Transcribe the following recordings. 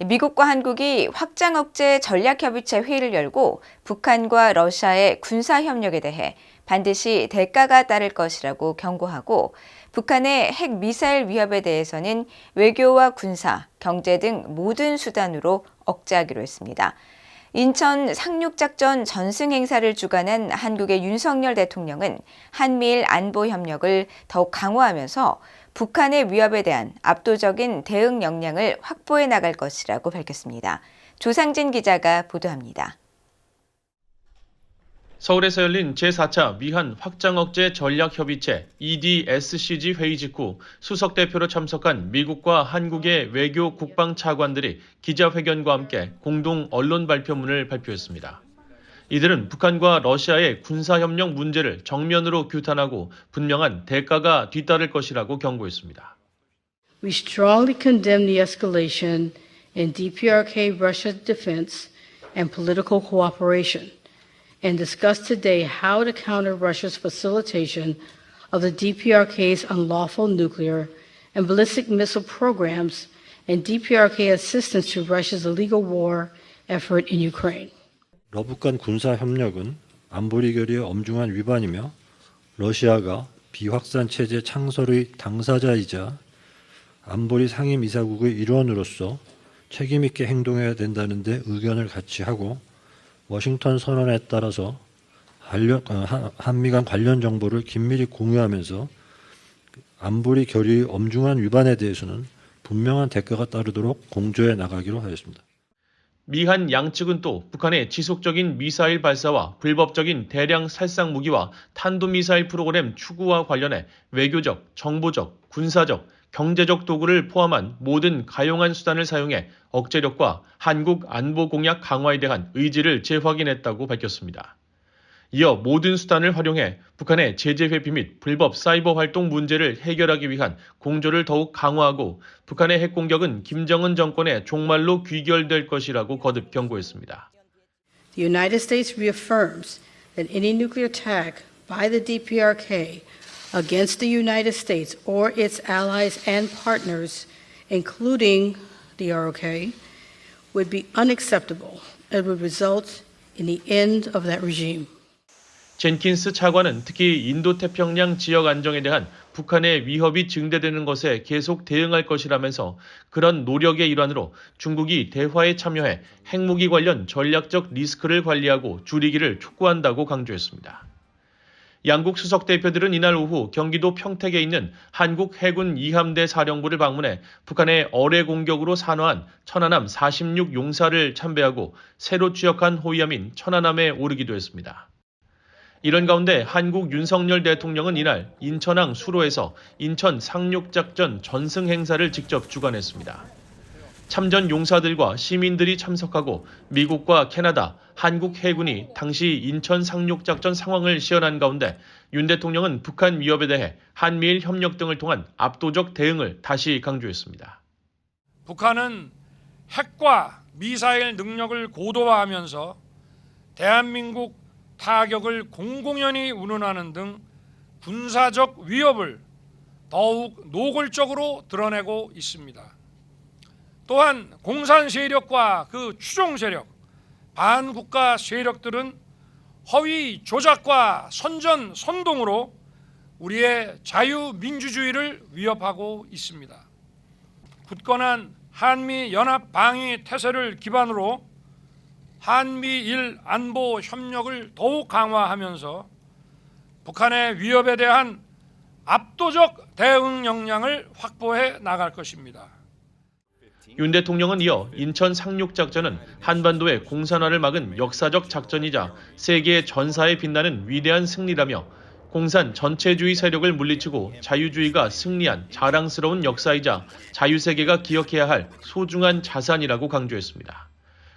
미국과 한국이 확장 억제 전략협의체 회의를 열고 북한과 러시아의 군사협력에 대해 반드시 대가가 따를 것이라고 경고하고 북한의 핵 미사일 위협에 대해서는 외교와 군사, 경제 등 모든 수단으로 억제하기로 했습니다. 인천 상륙작전 전승 행사를 주관한 한국의 윤석열 대통령은 한미일 안보 협력을 더욱 강화하면서 북한의 위협에 대한 압도적인 대응 역량을 확보해 나갈 것이라고 밝혔습니다. 조상진 기자가 보도합니다. 서울에서 열린 제4차 미한 확장억제 전략협의체 EDSCG 회의 직후 수석 대표로 참석한 미국과 한국의 외교 국방 차관들이 기자회견과 함께 공동 언론 발표문을 발표했습니다. 이들은 북한과 러시아의 군사협력 문제를 정면으로 규탄하고 분명한 대가가 뒤따를 것이라고 경고했습니다. We strongly condemn the escalation in DPRK Russia's defense and political cooperation, and discuss today how to counter Russia's facilitation of the DPRK's unlawful nuclear and ballistic missile programs and DPRK assistance to Russia's illegal war effort in Ukraine. 러북한 군사협력은 안보리 결의의 엄중한 위반이며 러시아가 비확산 체제 창설의 당사자이자 안보리 상임이사국의 일원으로서 책임 있게 행동해야 된다는 데 의견을 같이 하고 워싱턴 선언에 따라서 한미 간 관련 정보를 긴밀히 공유하면서 안보리 결의의 엄중한 위반에 대해서는 분명한 대가가 따르도록 공조해 나가기로 하였습니다. 미한 양측은 또 북한의 지속적인 미사일 발사와 불법적인 대량 살상 무기와 탄도미사일 프로그램 추구와 관련해 외교적, 정보적, 군사적, 경제적 도구를 포함한 모든 가용한 수단을 사용해 억제력과 한국 안보 공약 강화에 대한 의지를 재확인했다고 밝혔습니다. 이어 모든 수단을 활용해 북한의 제재 회피 및 불법 사이버 활동 문제를 해결하기 위한 공조를 더욱 강화하고 북한의 핵 공격은 김정은 정권의 종말로 귀결될 것이라고 거듭 경고했습니다. The United States reaffirms that any nuclear attack by the DPRK against the United States or its allies and partners, including the ROK, would be unacceptable and would result in the end of that regime. 젠킨스 차관은 특히 인도태평양 지역 안정에 대한 북한의 위협이 증대되는 것에 계속 대응할 것이라면서 그런 노력의 일환으로 중국이 대화에 참여해 핵무기 관련 전략적 리스크를 관리하고 줄이기를 촉구한다고 강조했습니다. 양국 수석 대표들은 이날 오후 경기도 평택에 있는 한국 해군 2함대 사령부를 방문해 북한의 어뢰 공격으로 산화한 천안함 46 용사를 참배하고 새로 취역한 호위함인 천안함에 오르기도 했습니다. 이런 가운데 한국 윤석열 대통령은 이날 인천항 수로에서 인천 상륙작전 전승 행사를 직접 주관했습니다. 참전 용사들과 시민들이 참석하고 미국과 캐나다, 한국 해군이 당시 인천 상륙작전 상황을 시연한 가운데 윤 대통령은 북한 위협에 대해 한미일 협력 등을 통한 압도적 대응을 다시 강조했습니다. 북한은 핵과 미사일 능력을 고도화하면서 대한민국 타격을 공공연히 운운하는 등 군사적 위협을 더욱 노골적으로 드러내고 있습니다. 또한 공산 세력과 그 추종 세력, 반국가 세력들은 허위 조작과 선전 선동으로 우리의 자유민주주의를 위협하고 있습니다. 굳건한 한미 연합 방위 태세를 기반으로 한미일 안보 협력을 더욱 강화하면서 북한의 위협에 대한 압도적 대응 역량을 확보해 나갈 것입니다. 윤 대통령은 이어 인천 상륙작전은 한반도의 공산화를 막은 역사적 작전이자 세계 전사에 빛나는 위대한 승리라며 공산 전체주의 세력을 물리치고 자유주의가 승리한 자랑스러운 역사이자 자유세계가 기억해야 할 소중한 자산이라고 강조했습니다.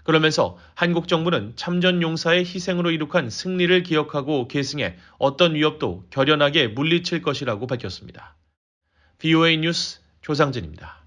그러면서 한국 정부는 참전 용사의 희생으로 이룩한 승리를 기억하고 계승해 어떤 위협도 결연하게 물리칠 것이라고 밝혔습니다. VOA 뉴스 조상진입니다.